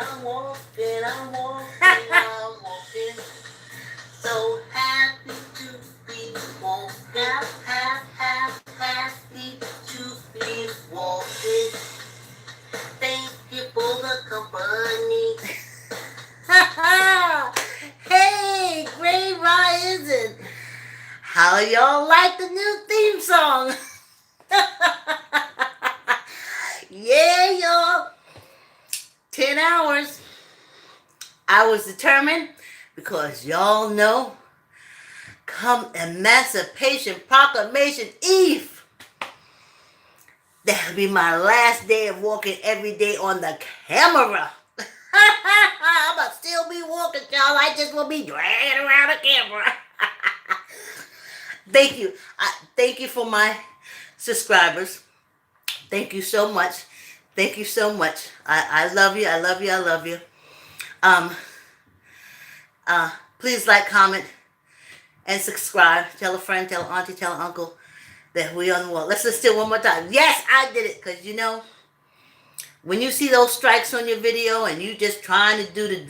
I'm walking. So happy to be walking. Happy to be walking. Thank you for the company. Hey, great rising. How y'all like the new theme song? Yeah, y'all. 10 hours. I was determined because y'all know come Emancipation Proclamation Eve. That'll be my last day of walking every day on the camera. I'm gonna still be walking, y'all. I just will be dragging around the camera. Thank you. Thank you for my subscribers. Thank you so much. Thank you so much. I love you. I love you. I love you. Please like, comment, and subscribe. Tell a friend, tell an auntie, tell an uncle that we on the wall. Let's just do it one more time. Yes, I did it. Because, you know, when you see those strikes on your video and you just trying to do the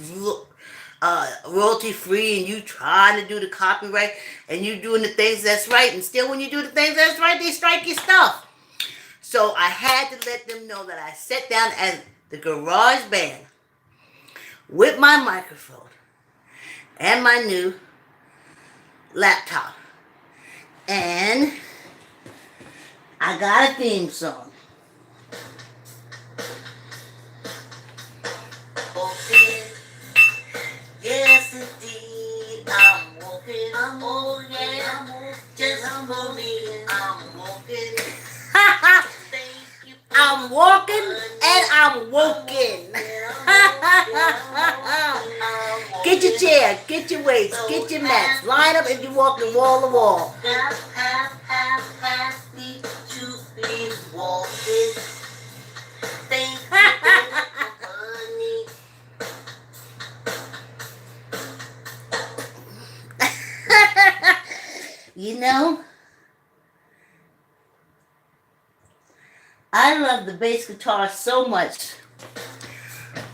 royalty free and you trying to do the copyright and you doing the things that's right, and still when you do the things that's right, they strike your stuff. So I had to let them know that I sat down at the garage band with my microphone and my new laptop. And I got a theme song. Okay. Yes, indeed. I'm walking. Oh, yeah. Just for me. I'm walking. I'm walking and I'm woken. Get your chair, get your weights, get your mats, line up and you're walking wall to wall. Happy to be walking. Thank you, you know, I love the bass guitar so much.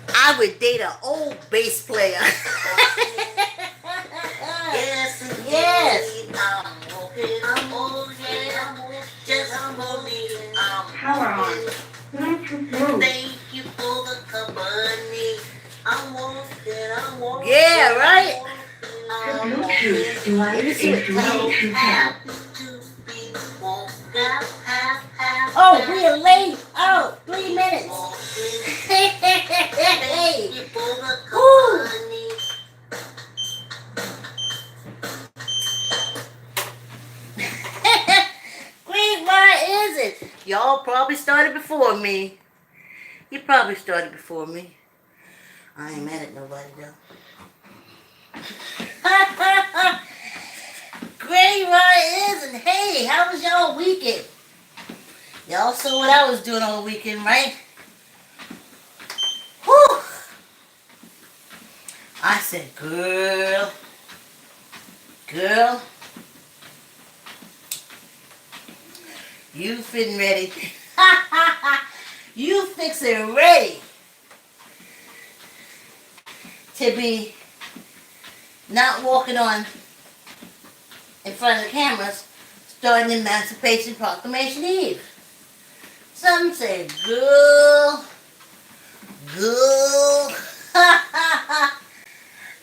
I would date an old bass player. Yes, yes. Power on. Thank you for the company. I'm walking. Yeah, right? The Bluetooth device is ready to pair. Oh, we're late. Oh, 3 minutes. Hey. Woo. Wait, why is it? Y'all probably started before me. You probably started before me. I ain't mad at nobody though. Great, why isn't? Hey, how was y'all weekend? Y'all saw what I was doing on the weekend, right? Whew. I said, girl, you fitting ready. You fixing ready to be not walking on in front of the cameras starting Emancipation Proclamation Eve. Some say, girl.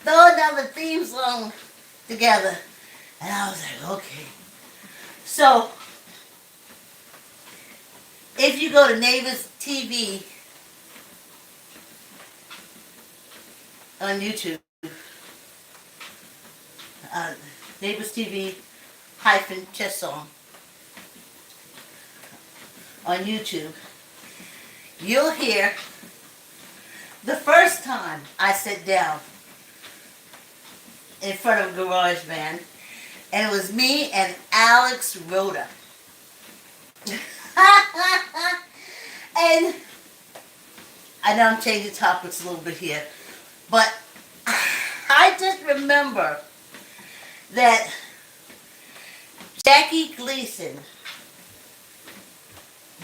Throw another theme song together. And I was like, okay. So, if you go to Neighbors TV on YouTube, Neighbors TV hyphen chess song on YouTube, you'll hear the first time I sat down in front of a garage band, and it was me and Alex Rhoda. And I know I'm changing topics a little bit here, but I just remember that Jackie Gleason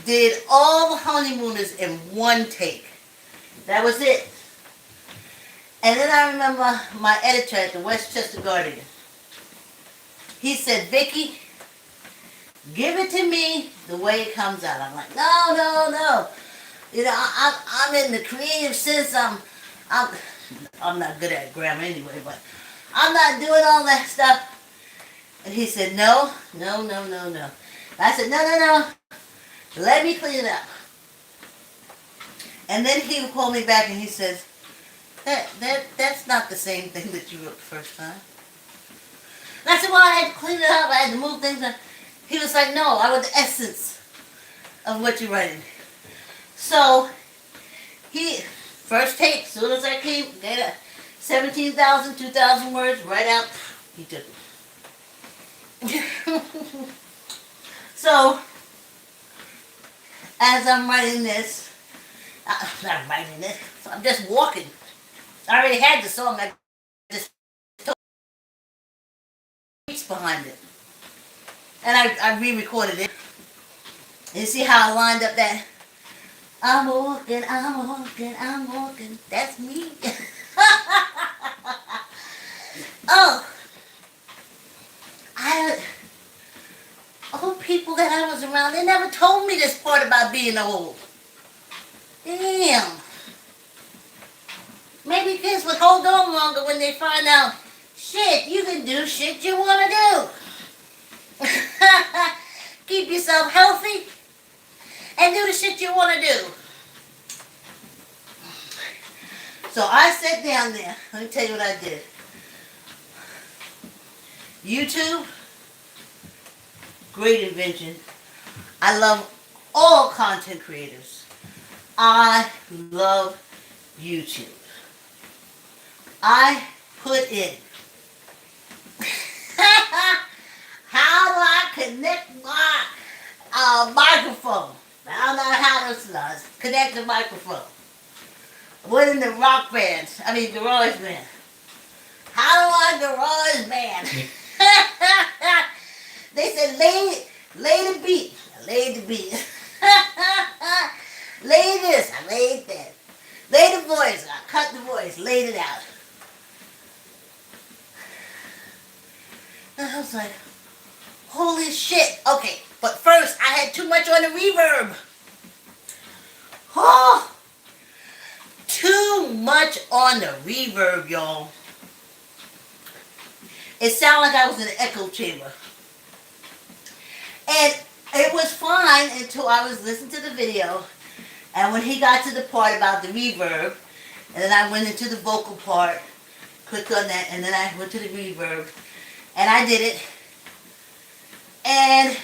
did all the Honeymooners in one take. That was it. And then I remember my editor at the Westchester Guardian. He said, Vicki, give it to me the way it comes out. I'm like, no, no, no. You know, I'm in the creative sense. I'm not good at grammar anyway, but I'm not doing all that stuff. And he said, no, no, no, no, no. And I said, no, no, no. Let me clean it up. And then he would call me back and he says, that's not the same thing that you wrote the first time. And I said, well, I had to clean it up. I had to move things up. He was like, no, I want the essence of what you're writing. So, first take, as soon as I came, get 17,000, 2,000 words, right out, he took it. So, as I'm writing this, not writing this, I'm just walking. I already had the song, I just took beats behind it. And I re-recorded it. And you see how I lined up that, I'm walking, I'm walking, I'm walking, that's me. Oh, old people that I was around, they never told me this part about being old. Damn. Maybe kids would hold on longer when they find out, shit, you can do shit you want to do. Keep yourself healthy and do the shit you want to do. So I sat down there. Let me tell you what I did. YouTube, great invention. I love all content creators. I love YouTube. I put in how do I connect my microphone. I don't know how to connect the microphone. Went in the rock bands. Garage band. How do I garage band? They said lay the beat. I laid the beat. Lay this. I laid that. Lay the voice. I cut the voice. Laid it out. And I was like, holy shit. Okay, but first I had too much on the reverb. Oh, too much on the reverb, y'all. It sounded like I was in an echo chamber. And it was fine until I was listening to the video. And when he got to the part about the reverb, and then I went into the vocal part, clicked on that, and then I went to the reverb, and I did it. And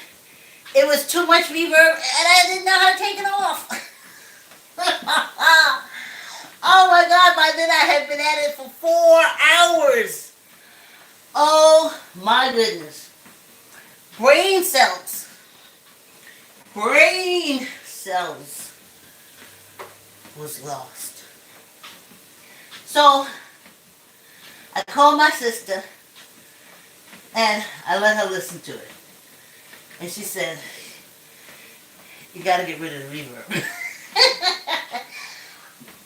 it was too much reverb, and I didn't know how to take it off. Oh my God, by then I had been at it for 4 hours. Oh my goodness. Brain cells was lost. So I called my sister and I let her listen to it. And she said, you gotta get rid of the reverb.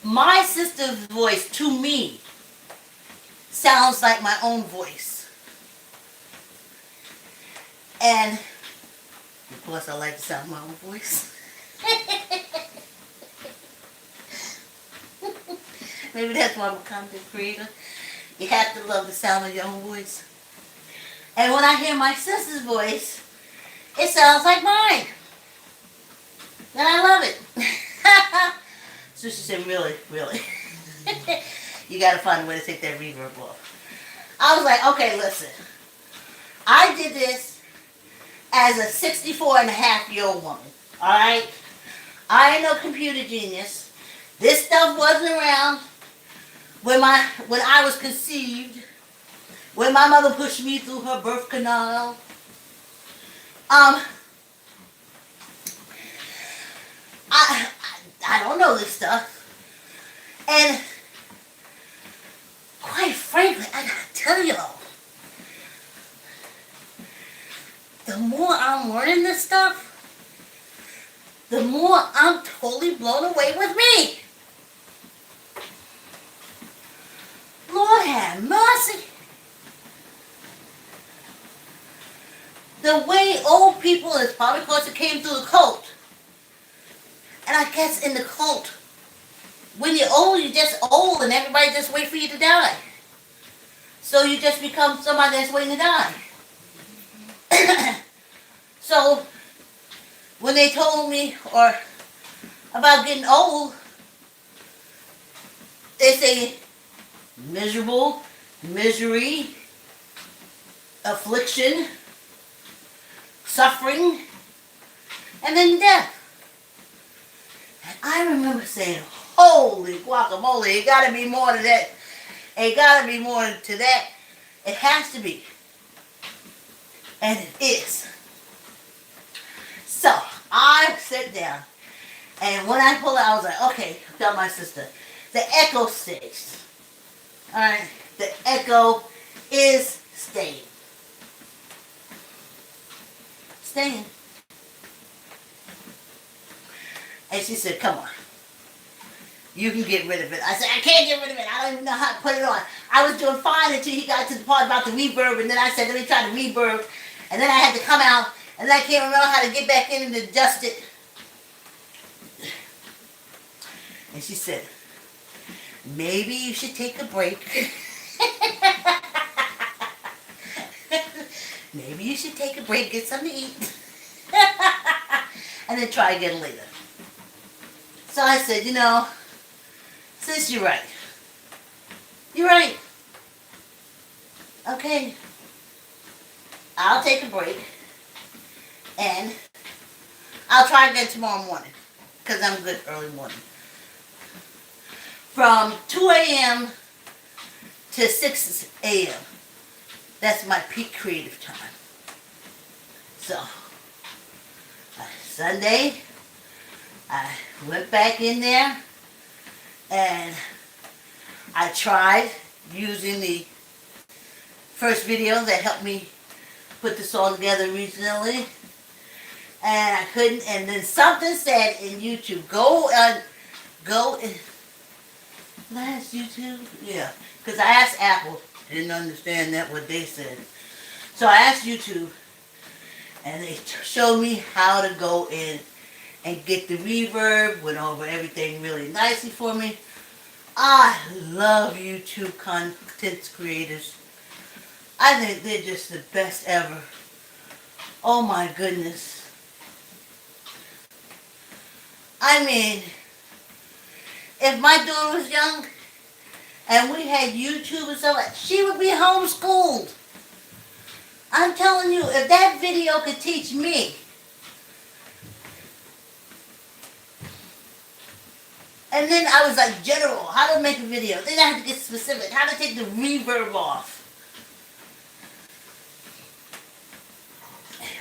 My sister's voice, to me, sounds like my own voice. And, of course, I like the sound of my own voice. Maybe that's why I'm a content creator. You have to love the sound of your own voice. And when I hear my sister's voice, it sounds like mine. And I love it. So she said, really? You gotta find a way to take that reverb off. I was like, okay, listen. I did this as a 64-and-a-half-year-old woman. Alright? I ain't no computer genius. This stuff wasn't around when I was conceived. When my mother pushed me through her birth canal. I don't know this stuff. And quite frankly, I gotta tell y'all, the more I'm learning this stuff, the more I'm totally blown away with me. the way old people is probably because it came through the cult. And I guess in the cult, when you're old, you're just old and everybody just wait for you to die. So you just become somebody that's waiting to die. So when they told me or about getting old, they say miserable, misery, affliction, suffering, and then death. And I remember saying, holy guacamole, it gotta be more to that. It gotta be more to that. It has to be. And it is. So I sat down, and when I pulled out, I was like, okay, tell my sister, the echo stays. Alright, the echo is staying. Staying. And she said, come on. You can get rid of it. I said, I can't get rid of it. I don't even know how to put it on. I was doing fine until he got to the part about the reverb, and then I said, let me try the reverb. And then I had to come out, and then I can't remember how to get back in and adjust it. And she said, maybe you should take a break. Maybe you should take a break, get something to eat. And then try again later. So I said, you know, sis, you're right. You're right. Okay. I'll take a break. And I'll try again tomorrow morning. Because I'm good early morning. From 2 a.m. to 6 a.m. That's my peak creative time. So, Sunday, I went back in there and I tried using the first video that helped me put this all together recently, and I couldn't. And then something said in YouTube, go and last YouTube, yeah, because I asked Apple, didn't understand that what they said, so I asked YouTube, and they showed me how to go in and get the reverb, went over everything really nicely for me. I love YouTube content creators. I think they're just the best ever. Oh my goodness. I mean, if my daughter was young and we had YouTube and stuff like, she would be homeschooled. I'm telling you, if that video could teach me, and then I was like general, how to make a video. Then I had to get specific, how to take the reverb off.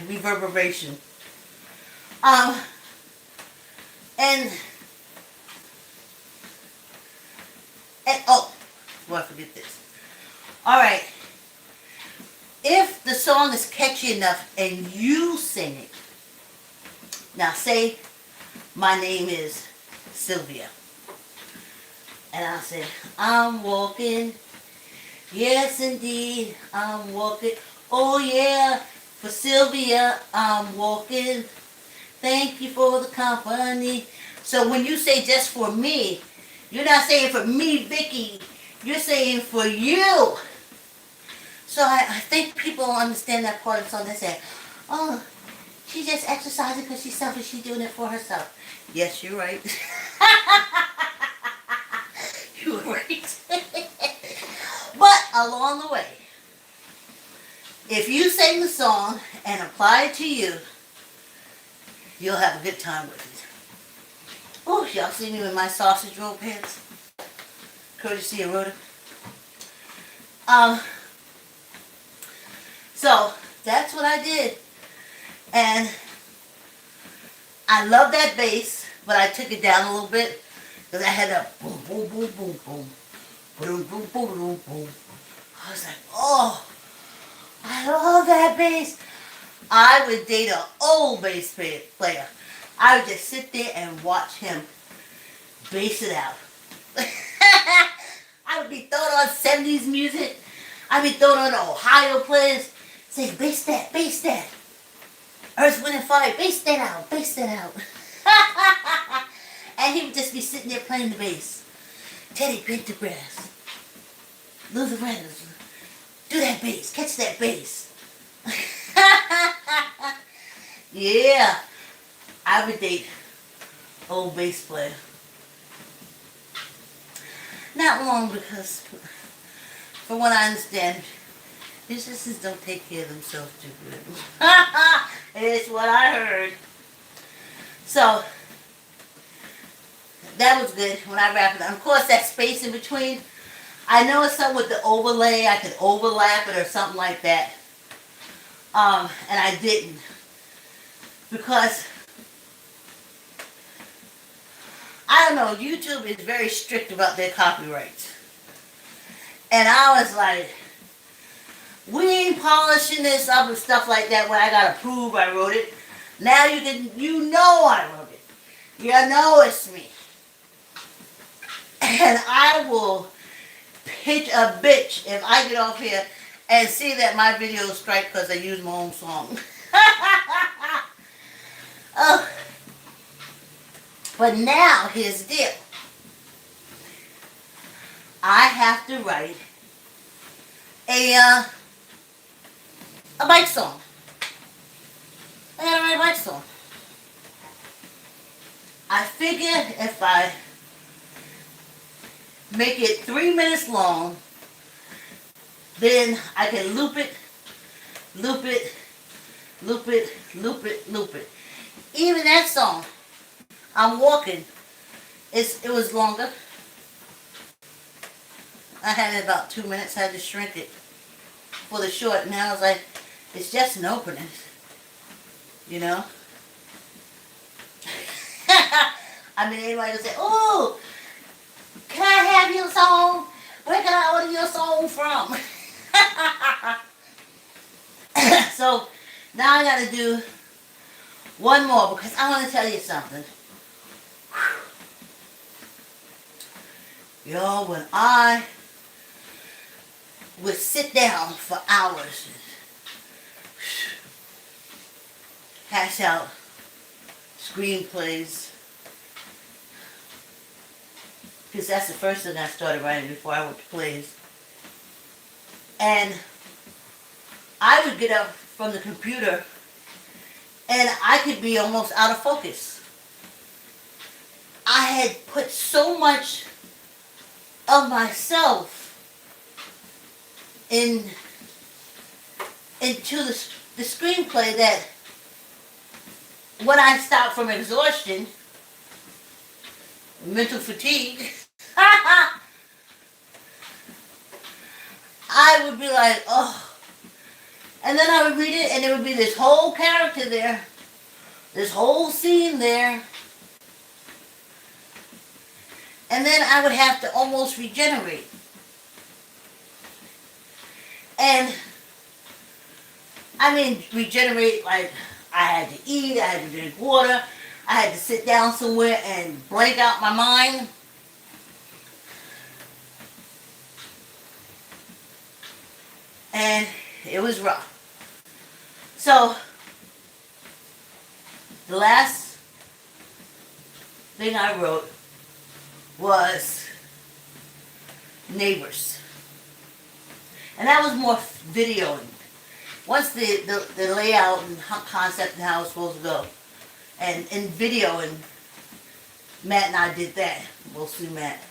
Reverberation. And oh, before I forget this. Alright. If the song is catchy enough and you sing it. Now say, my name is Sylvia. And I'll say, I'm walking. Yes, indeed, I'm walking. Oh, yeah, for Sylvia, I'm walking. Thank you for the company. So when you say just for me, you're not saying for me, Vicki. You're saying for you. So I think people understand that part of the song. They say, oh, she's just exercising because she's selfish. She's doing it for herself. Yes, you're right. You're right. But along the way, if you sing the song and apply it to you, you'll have a good time with it. Oh, y'all see me with my sausage roll pants? Courtesy of Rhoda. So that's what I did. And I love that bass, but I took it down a little bit because I had a boom, boom, boom, boom, boom, boom, boom, boom, boom, boom. I was like, oh, I love that bass. I would date an old bass player. I would just sit there and watch him bass it out. I would be throwing on 70s music. I'd be throwing on Ohio players. Say, bass that, bass that. Earth, Wind, and Fire, bass that out, bass that out. And he would just be sitting there playing the bass. Teddy Pendergrass, Luther Reynolds, do that bass, catch that bass. Yeah, I would date old bass player. Not long, because from what I understand, musicians don't take care of themselves too good. It's what I heard. So that was good when I wrapped it up. Of course, that space in between, I know it's something with the overlay. I could overlap it or something like that. And I didn't. Because, I don't know, YouTube is very strict about their copyrights. And I was like, we ain't polishing this up and stuff like that when I gotta prove I wrote it. Now you know I wrote it. You know it's me. And I will pitch a bitch if I get off here and see that my video is strike because I used my own song. Oh. But now, here's the deal. I have to write a bike song. I gotta write a bike song. I figure if I make it 3 minutes long, then I can loop it, loop it, loop it, loop it, loop it. Even that song, I'm Walking, it was longer. I had it about 2 minutes, I had to shrink it for the short, and I was like, it's just an opening, you know? I mean, anybody would say, oh, can I have your song? Where can I order your song from? So, now I gotta do one more, because I want to tell you something. Yo, when I would sit down for hours, hash out screenplays, because that's the first thing I started writing before I went to plays. And I would get up from the computer and I could be almost out of focus. I had put so much of myself into the screenplay that when I stopped from exhaustion, mental fatigue, I would be like, oh. And then I would read it and there would be this whole character there, this whole scene there. And then I would have to almost regenerate. And, I mean, regenerate like I had to eat, I had to drink water, I had to sit down somewhere and blank out my mind. And it was rough. So, the last thing I wrote was Neighbors. And that was more videoing. Once the layout and concept and how it was supposed to go. And in videoing, Matt and I did that. Mostly Matt.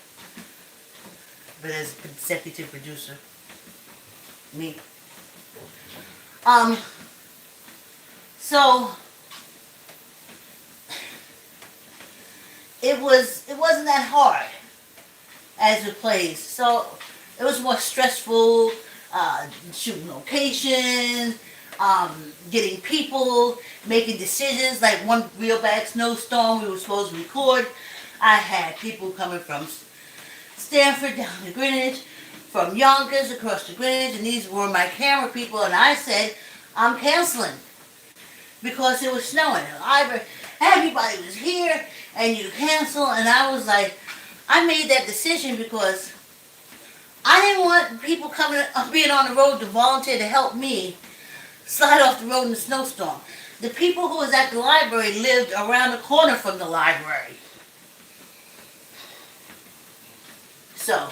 But as executive producer, me. So it wasn't that hard as it plays. So it was more stressful, shooting locations, getting people, making decisions. Like one real bad snowstorm we were supposed to record. I had people coming from Stanford down to Greenwich, from Yonkers across to Greenwich, and these were my camera people, and I said, I'm canceling because it was snowing. Everybody was here, and you cancel, and I was like, I made that decision because I didn't want people being on the road to volunteer to help me slide off the road in a snowstorm. the people who was at the library lived around the corner from the library. So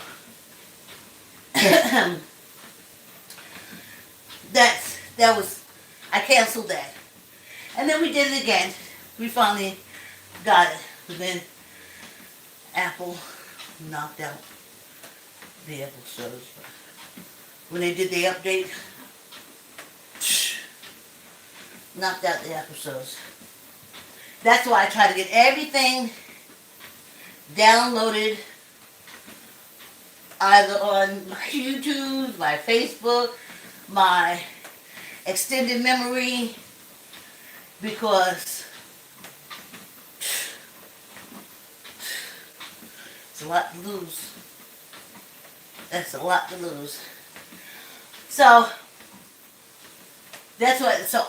that was, I canceled that. And then we did it again. We finally got it. But then Apple knocked out the episodes. When they did the update, knocked out the episodes. That's why I try to get everything downloaded either on my YouTube, my Facebook, my extended memory, because it's a lot to lose. That's a lot to lose. So that's what. So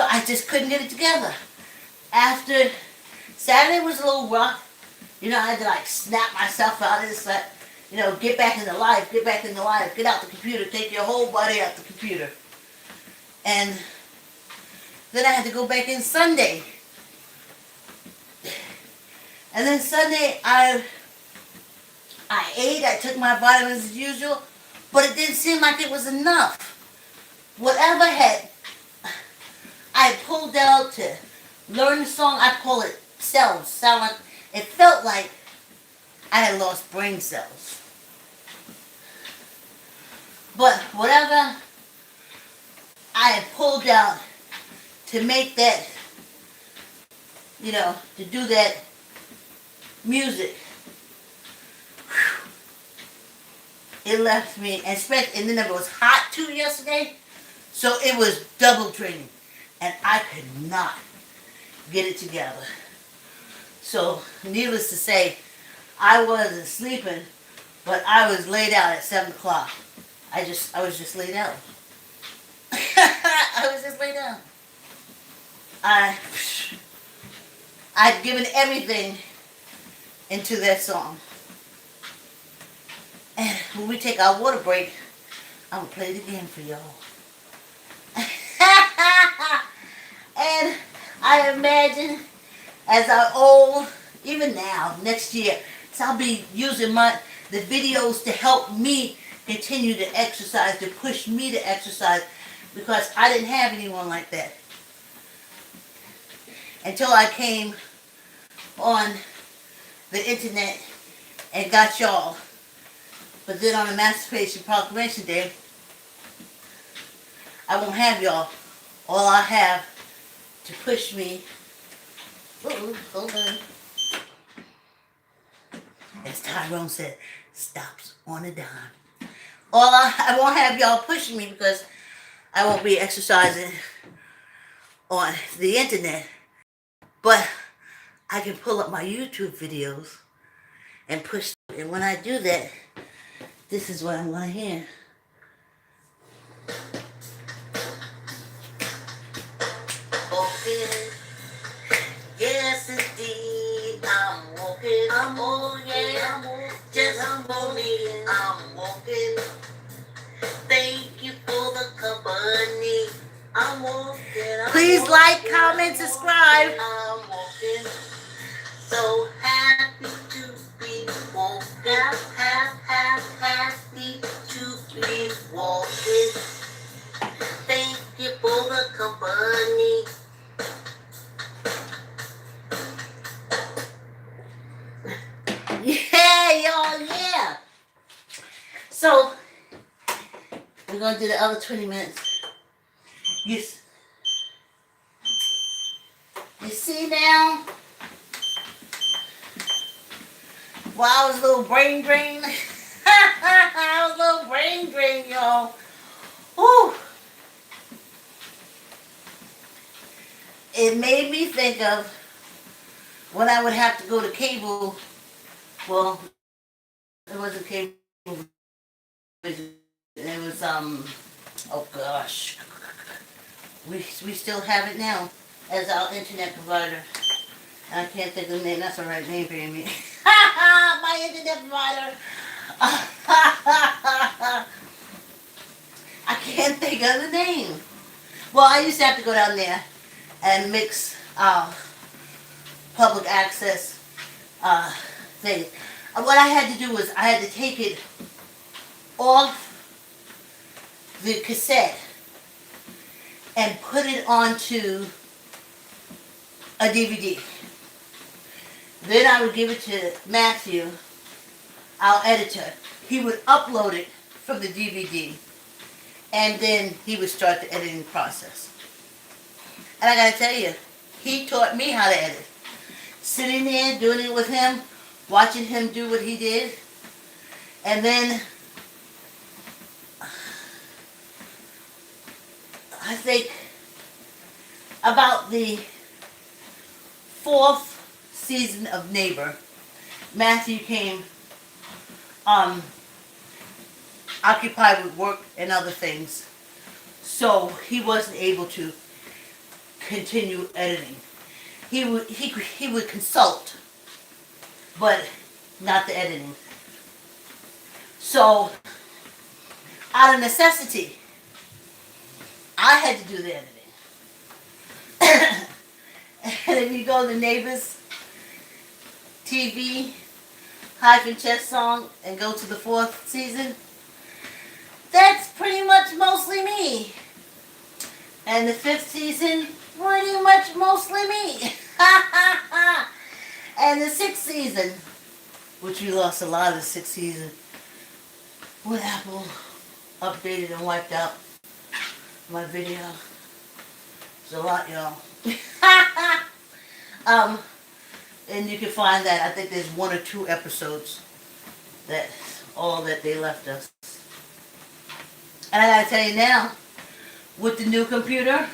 I just couldn't get it together. After Saturday was a little rough. You know, I had to like snap myself out of this, like, you know, get back into life, get back into life, get out the computer, take your whole body out the computer. And then I had to go back in Sunday. And then Sunday I ate, I took my vitamins as usual, but it didn't seem like it was enough. Whatever I had pulled out to learn the song, I call it cells. Sound like it felt like I had lost brain cells. But whatever I had pulled out to make that, you know, to do that music, it left me, and then it was hot too yesterday, so it was double draining, and I could not get it together. So, needless to say, I wasn't sleeping, but I was laid out at 7 o'clock. I was just laid out. I was just laid out. I'd given everything into that song. And when we take our water break, I'm going to play it again for y'all. And I imagine as I old, even now, next year, so I'll be using the videos to help me continue to exercise, to push me to exercise, because I didn't have anyone like that until I came on the internet and got y'all. But then on Emancipation Proclamation Day, I won't have y'all. All I have to push me. Ooh, hold on. As Tyrone said, stops on a dime. I won't have y'all pushing me because I won't be exercising on the internet. But I can pull up my YouTube videos and push. And when I do that, this is what I'm going to hear. Walking, yes indeed, I'm walking. Oh yeah, just for me, I'm walking. Thank you for the company. I'm walking. Please like, comment, subscribe. I'm walking. So happy to be walking. Happy to be walking. Thank you for the company. Yeah, y'all, yeah. So, we're going to do the other 20 minutes. You see now? Well, I was a little brain drain. I was a little brain drain, y'all. Whew. It made me think of when I would have to go to cable. Well, it wasn't cable. It was, oh gosh. We still have it now as our internet provider. I can't think of the name. That's the right name for me. My internet provider. I can't think of the name. Well, I used to have to go down there and mix public access things. What I had to do was I had to take it off the cassette and put it onto a DVD. Then I would give it to Matthew, our editor. He would upload it from the DVD, and then he would start the editing process. And I gotta tell you, he taught me how to edit. Sitting there, doing it with him, watching him do what he did, and then I think about the 4th season of Neighbor, Matthew came occupied with work and other things, so he wasn't able to continue editing. He would consult, but not the editing. So, out of necessity, I had to do the editing. And if you go to Neighbors TV -chess song and go to the 4th season, that's pretty much mostly me. And the 5th season, pretty much mostly me. And the 6th season, which we lost a lot of the 6th season, when Apple updated and wiped out my video. It's a lot, y'all. And you can find that, I think there's 1 or 2 episodes that's all that they left us. And I gotta tell you now, with the new computer,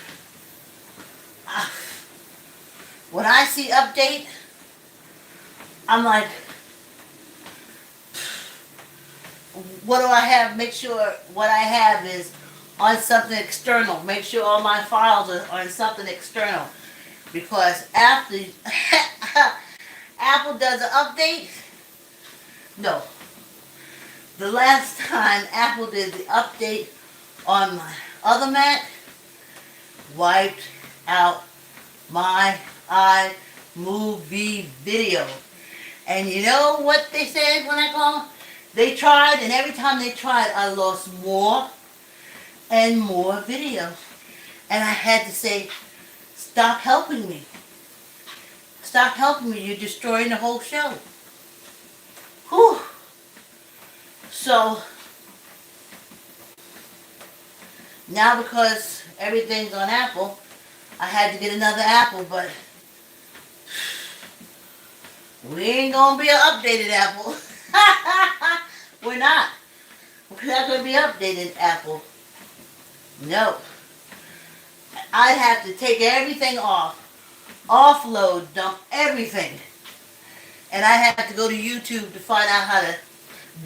when I see update, I'm like, what do I have? Make sure what I have is on something external. Make sure all my files are on something external. Because after Apple does an update, no. The last time Apple did the update on my other Mac, wiped out my iMovie video. And you know what they said when I called? They tried, and every time they tried, I lost more and more video. And I had to say, stop helping me. Stop helping me. You're destroying the whole show. Whew. So, now because everything's on Apple, I had to get another Apple, but we ain't gonna be an updated Apple. We're not. We're not gonna be updated Apple. No. I'd have to take everything off, offload, dump everything. And I have to go to YouTube to find out how to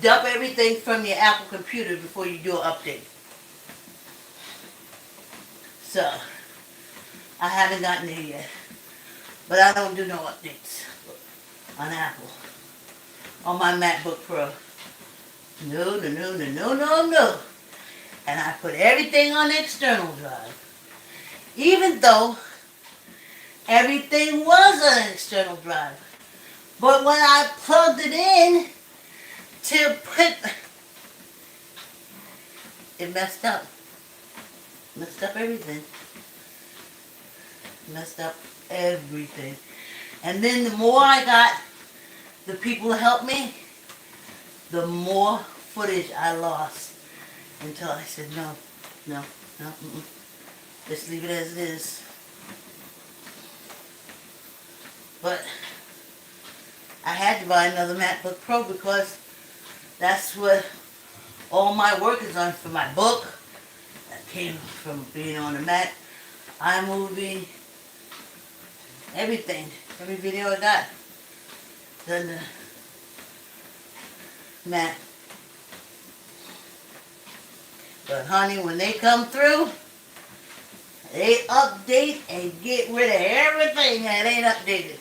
dump everything from your Apple computer before you do an update. So, I haven't gotten there yet. But I don't do no updates on Apple. On my MacBook Pro. No, no, no, no, no, no, no. And I put everything on the external drive. Even though everything was on an external drive. But when I plugged it in to put... It messed up. Messed up everything. Messed up everything. And then the more I got the people to help me, the more footage I lost. Until I said, no, no, no, just leave it as it is. But I had to buy another MacBook Pro because that's what all my work is on for my book. That came from being on the Mac, iMovie, everything. Every video I got done the Mac. But honey, when they come through, they update and get rid of everything that ain't updated.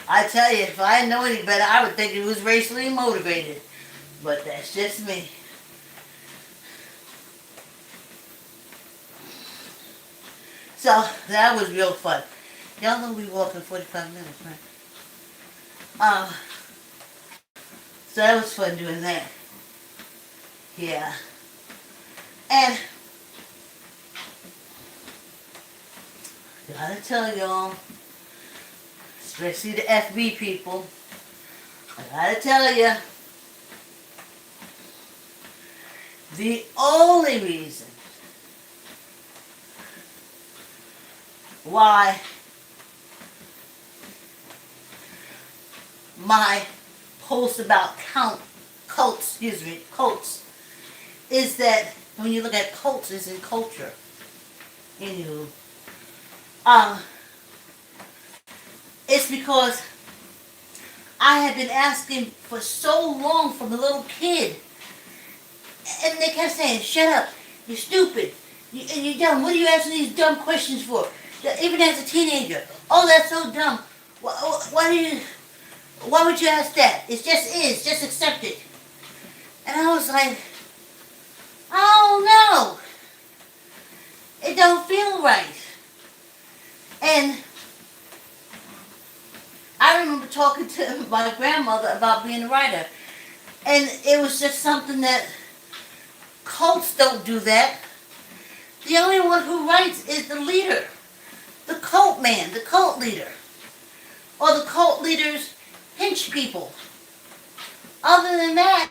I tell you, if I know any better, I would think it was racially motivated. But that's just me. So that was real fun. Y'all know we walk in 45 minutes, right? So that was fun doing that. Yeah. And gotta tell y'all, especially the FB people, I gotta tell you, the only reason why my post about cults, is that when you look at cults, it's in culture. Anywho, it's because I have been asking for so long from a little kid, and they kept saying, "Shut up, you're stupid, and you're dumb. What are you asking these dumb questions for?" Even as a teenager, oh, that's so dumb. Why would you ask that? It just is. Just accept it. And I was like, oh no, it don't feel right. And I remember talking to my grandmother about being a writer, and it was just something that cults don't do that. The only one who writes is the leader, the cult man, the cult leader, or the cult leader's pinch people. Other than that,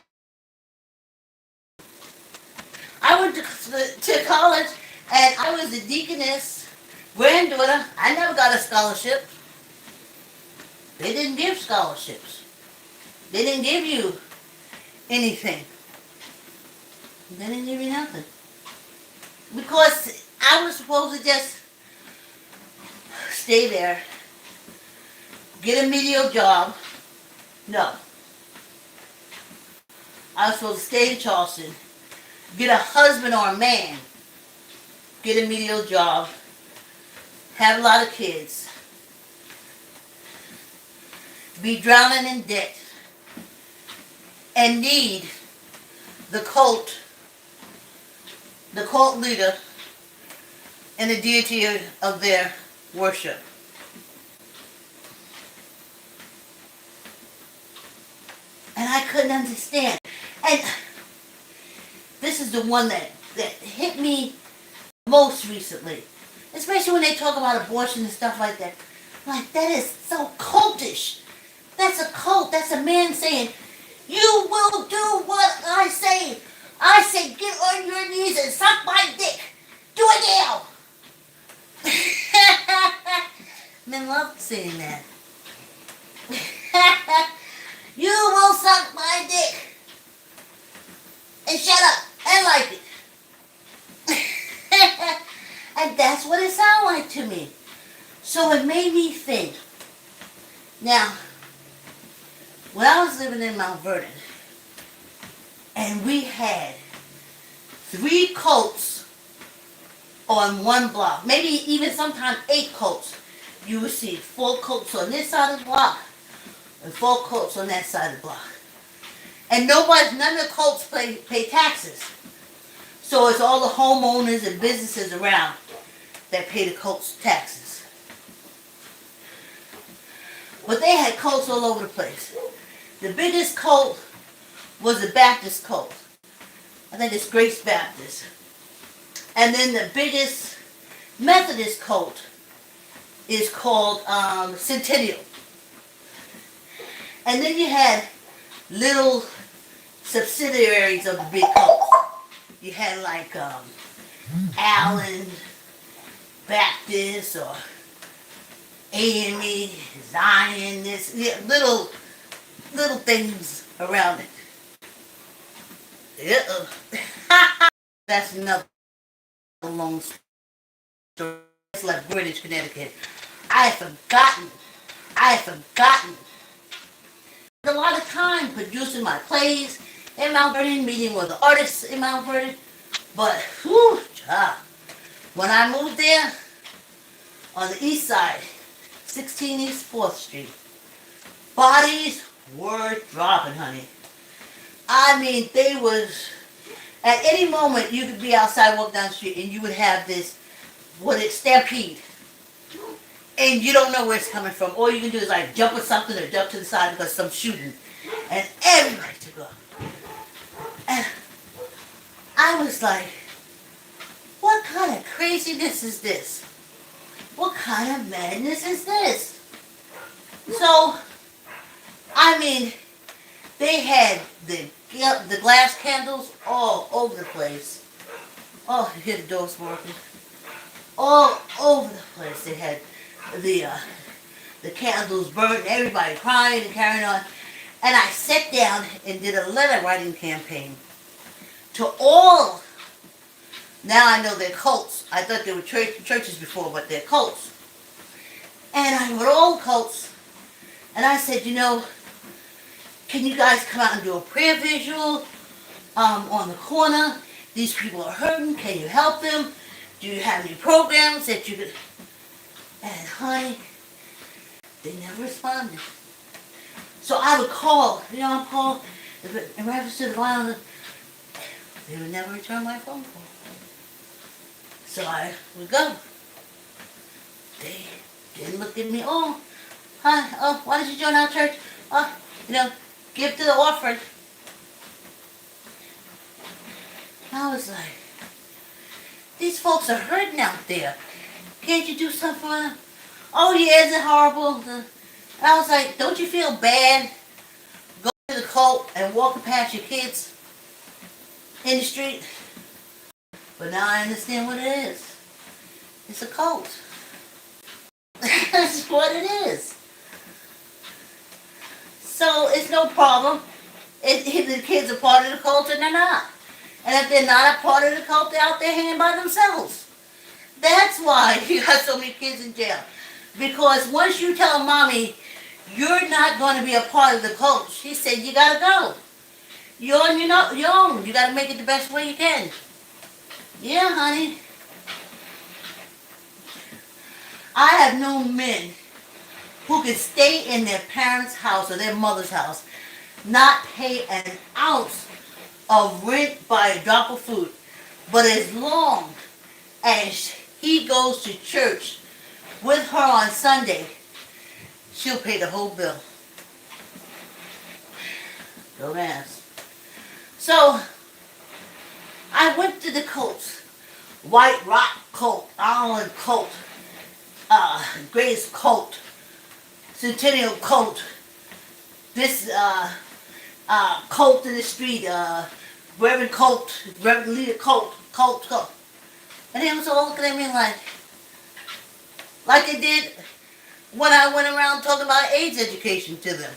I went to college, and I was a deaconess granddaughter. I never got a scholarship. They didn't give scholarships. They didn't give you anything. They didn't give you nothing. Because I was supposed to just stay there, get a mediocre job. No. I was supposed to stay in Charleston, get a husband or a man, get a mediocre job, have a lot of kids, be drowning in debt, and need the cult leader and the deity of their worship. And I couldn't understand. And this is the one that hit me most recently. Especially when they talk about abortion and stuff like that. Like, that is so cultish. That's a cult. That's a man saying, you will do what I say. I say get on your knees and suck my dick. Do it now. Men love saying that. You will suck my dick. And shut up. And like it. And that's what it sounded like to me. So it made me think. Now, when I was living in Mount Vernon, and we had 3 cults on one block, maybe even sometimes 8 cults. You would see 4 cults on this side of the block and 4 cults on that side of the block. And none of the cults pay taxes. So it's all the homeowners and businesses around that pay the cults taxes. But they had cults all over the place. The biggest cult was the Baptist cult. I think it's Grace Baptist. And then the biggest Methodist cult is called Centennial. And then you had little subsidiaries of the big cults. You had like Allen Baptist or AME, Zion, little things around it. That's another long story. It's like Greenwich, Connecticut. I had forgotten. A lot of time producing my plays in Mount Vernon, meeting with the artists in Mount Vernon. But, whew, when I moved there, on the east side, 16 East 4th Street, bodies were dropping, honey. I mean, they was, at any moment you could be outside, walk down the street, and you would have this when it stampede, and you don't know where it's coming from. All you can do is like jump or something or jump to the side because some shooting, and everybody took off. And I was like, what kind of craziness is this? What kind of madness is this? So, I mean, they had the glass candles all over the place. Oh, you hear the doors working? All over the place. They had the candles burnt, everybody crying and carrying on. And I sat down and did a letter writing campaign to all. Now I know they're cults. I thought they were churches before, but they're cults. And I wrote all cults. And I said, can you guys come out and do a prayer visual on the corner? These people are hurting. Can you help them? Do you have any programs that you could... And honey, they never responded. So I would call, I'm calling, in reference to the violence. They would never return my phone call. So I would go. They didn't look at me. Oh, hi, why did you join our church? Give to the offering. I was like, these folks are hurting out there. Can't you do something for them? Oh yeah, is it horrible? And I was like, don't you feel bad? Go to the cult and walking past your kids in the street. But now I understand what it is. It's a cult. That's what it is. So it's no problem if the kids are part of the cult and they're not. And if they're not a part of the cult, they're out there hanging by themselves. That's why you got so many kids in jail. Because once you tell mommy you're not going to be a part of the cult, she said you got to go. You're on your own. You got to make it the best way you can. Yeah, honey. I have known men who could stay in their parents' house or their mother's house, not pay an ounce of rent by a drop of food. But as long as he goes to church with her on Sunday, she'll pay the whole bill. Don't ask. So, I went to the cults. White Rock cult, Island cult, Grace cult, Centennial cult, this cult in the street, Reverend cult, Reverend leader cult. And they was all looking at me like they did when I went around talking about AIDS education to them.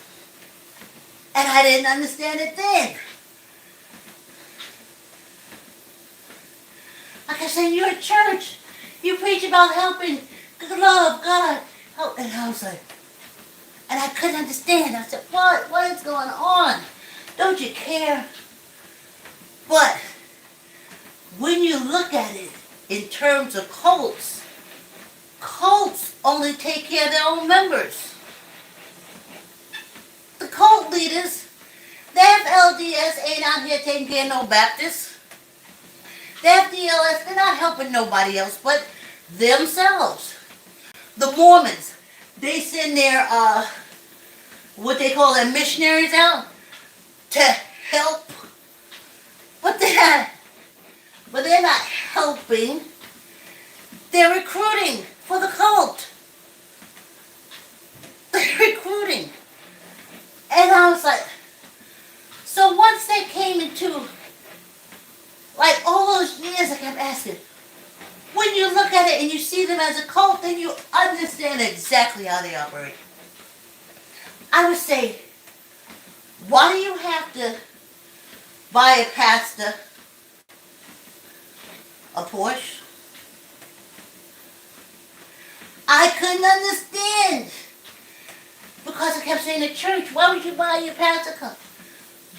And I didn't understand it then. Like I said, you're a church. You preach about helping, love, God. Help. And I was like, and I couldn't understand. I said, what? What is going on? Don't you care? But when you look at it in terms of cults only take care of their own members. The cult leaders, the FLDS ain't out here taking care of no Baptists. The FDLS, they're not helping nobody else but themselves. The Mormons, they send their, what they call their missionaries out to help. But they're not helping. They're recruiting for the cult. They're recruiting. And I was like, so once they came into, like all those years I kept asking, when you look at it and you see them as a cult, then you understand exactly how they operate. I would say, why do you have to buy a pastor a Porsche? I couldn't understand. Because I kept saying to church, why would you buy your pastor a car?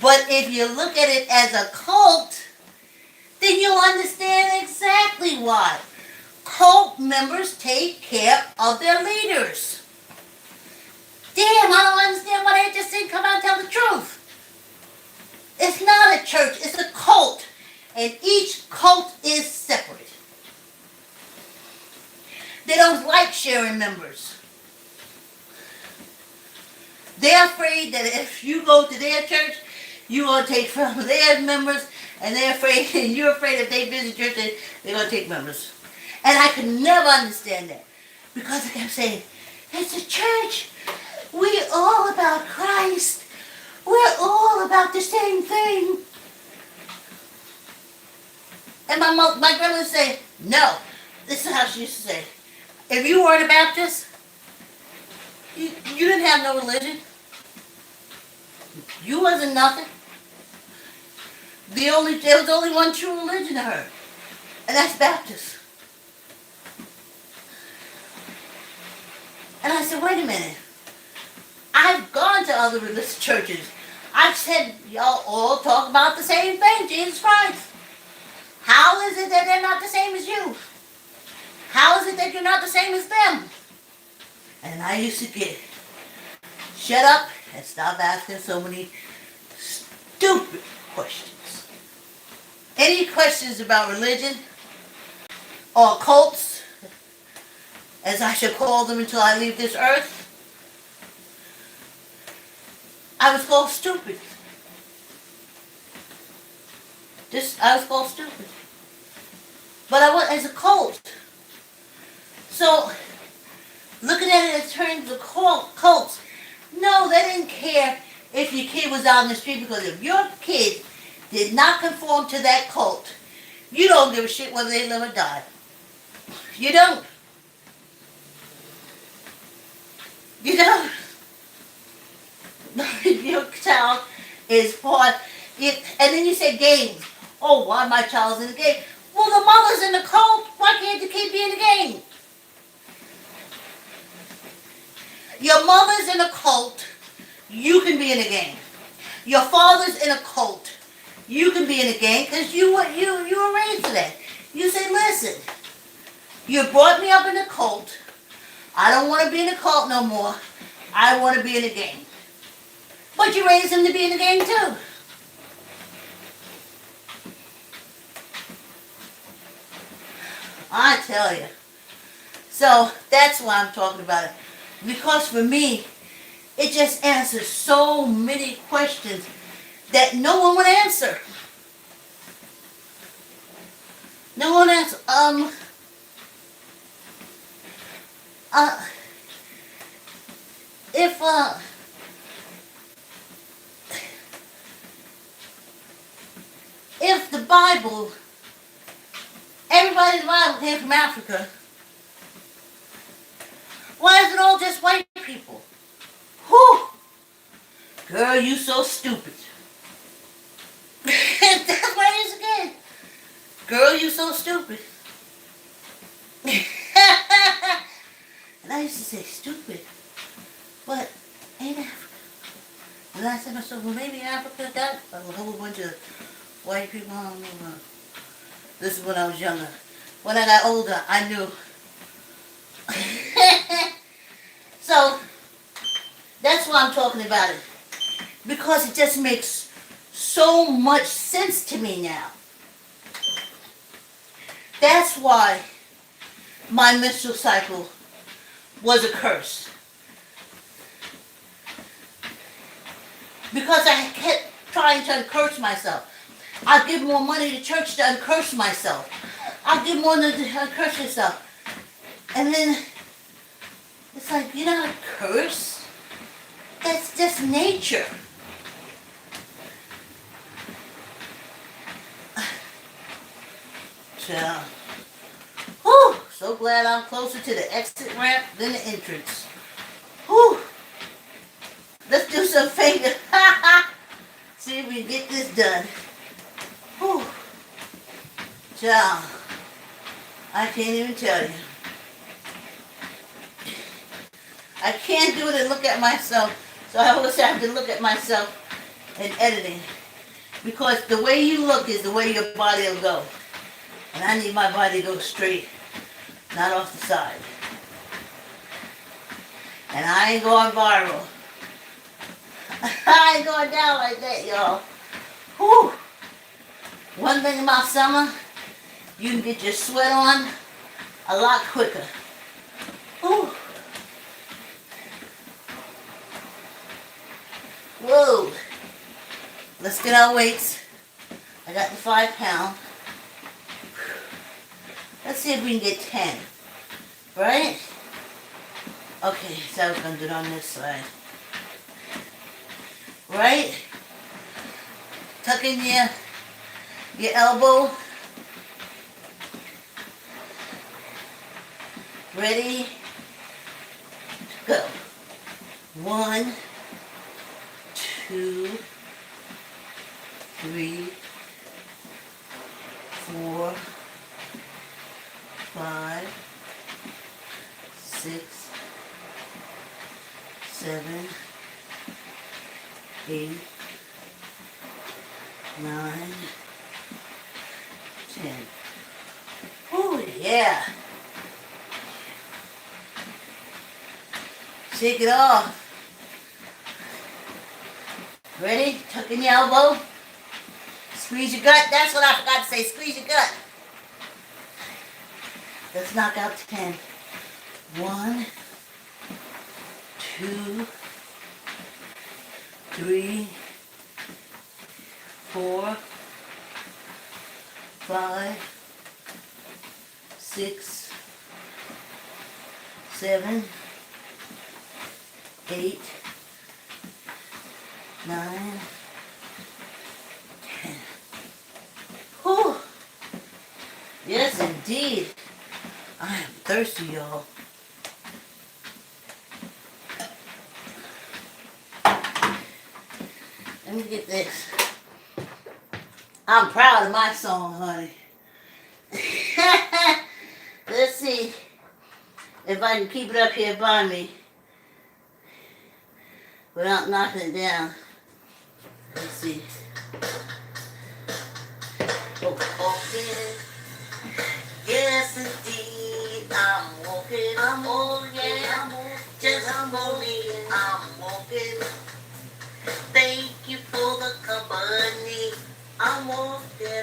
But if you look at it as a cult, then you'll understand exactly why. Cult members take care of their leaders. Damn, I don't understand why they just didn't come out and tell the truth. It's not a church, it's a cult. And each cult is separate. They don't like sharing members. They're afraid that if you go to their church, you're going to take from their members, and they're afraid, and you're afraid if they visit church, they're going to take members. And I could never understand that. Because I kept saying, it's a church. We're all about Christ. We're all about the same thing. And my grandmother would say, no. This is how she used to say, if you weren't a Baptist, you didn't have no religion. You wasn't nothing. There was only one true religion to her, and that's Baptist. And I said, wait a minute. I've gone to other religious churches. I've said, y'all all talk about the same thing, Jesus Christ. How is it that they're not the same as you? How is it that you're not the same as them? And I used to get shut up and stop asking so many stupid questions. Any questions about religion or cults, as I shall call them until I leave this earth, I was called stupid. I was called stupid. But I was as a cult. So, looking at it in terms of cults, no, they didn't care if your kid was out in the street, because if your kid did not conform to that cult, you don't give a shit whether they live or die. You don't. You don't. If your child is part, and then you say games. Oh, why my child's in the game? Well, the mother's in the cult. Why can't the kid be in the game? Your mother's in a cult. You can be in a game. Your father's in a cult. You can be in a game because you were raised for that. You say, listen, you brought me up in a cult. I don't want to be in a cult no more. I want to be in a game. But you raised him to be in the game too. I tell you. So that's why I'm talking about it. Because for me, it just answers so many questions that no one would answer. No one answer. If the Bible, everybody in the Bible came from Africa, why is it all just white people? Whew! Girl, you so stupid. That's what it is again. Girl, you so stupid. And I used to say, stupid. But ain't Africa. And I said to myself, well, maybe Africa got a whole bunch of white people. I don't know. This is when I was younger. When I got older, I knew. So, that's why I'm talking about it. Because it just makes so much sense to me now. That's why my menstrual cycle was a curse. Because I kept trying to curse myself. I'd give more money to church to uncurse myself. I'd give more to uncurse myself. And then, it's like, you're not a curse. That's just nature. Child. Whew, so glad I'm closer to the exit ramp than the entrance. Whew. Let's do some fingers. See if we can get this done. Whew. Child, I can't even tell you. I can't do it and look at myself, so I always have to look at myself in editing. Because the way you look is the way your body will go. And I need my body to go straight, not off the side. And I ain't going viral. I ain't going down like that, y'all. Whew. One thing about summer, you can get your sweat on a lot quicker. Whew. Whoa. Let's get our weights. I got the 5 pound. Let's see if we can get 10. Right? Okay, so I was going to do it on this side. Right? Tuck in your elbow. Ready? Go. 1, 2, 3, 4, 5, 6, 7, 8, 9, 10. Oh yeah. Shake it off. Ready? Tuck in your elbow. Squeeze your gut. That's what I forgot to say. Squeeze your gut. Let's knock out 10. 1, 2, 3, 4, 5, 6, 7, 8, 9, 10. Whew. Yes, indeed. I am thirsty, y'all. Let me get this. I'm proud of my song, honey. Let's see if I can keep it up here by me without knocking it down. Let's see. Okay. Yes, indeed. I'm walking. I'm moving. I'm walking. Thank you for the company. I'm walking.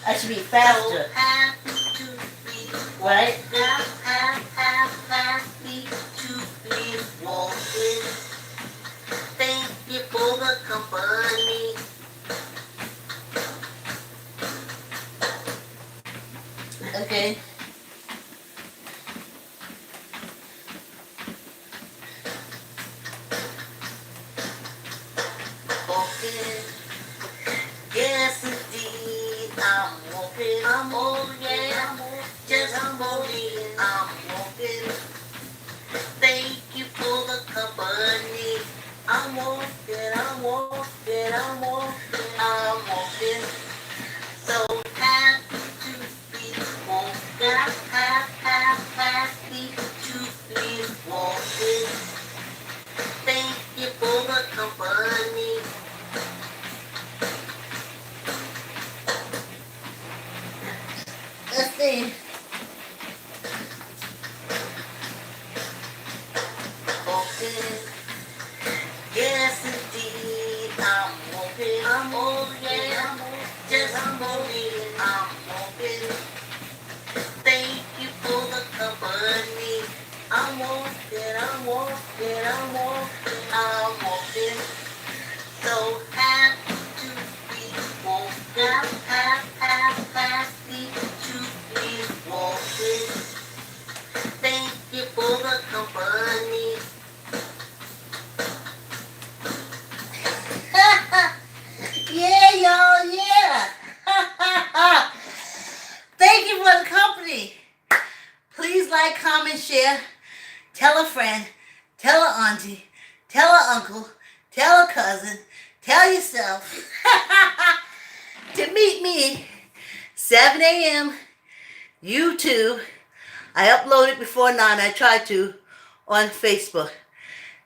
I should be faster. So happy to be walking. Right? Happy to be walking. Thank you for the company. Okay. Okay. Yes, indeed. I'm walking. I'm walking. Thank you for the company. I'm walking. So happy to be walking. Happy to be walking. Thank you for the company. Let's see. Okay. Yes, indeed. I'm walking. I'm walking. Thank you for the company. I'm walking. So happy to be walking. Happy to be walking. Thank you for the company. Yeah, y'all, yeah. Thank you for the company. Please like, comment, share. Tell a friend. Tell an auntie. Tell an uncle. Tell a cousin. Tell yourself. To meet me, 7 a.m. YouTube. I uploaded before 9. I tried to on Facebook.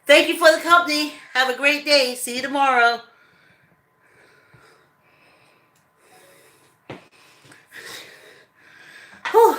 Thank you for the company. Have a great day. See you tomorrow. Whew.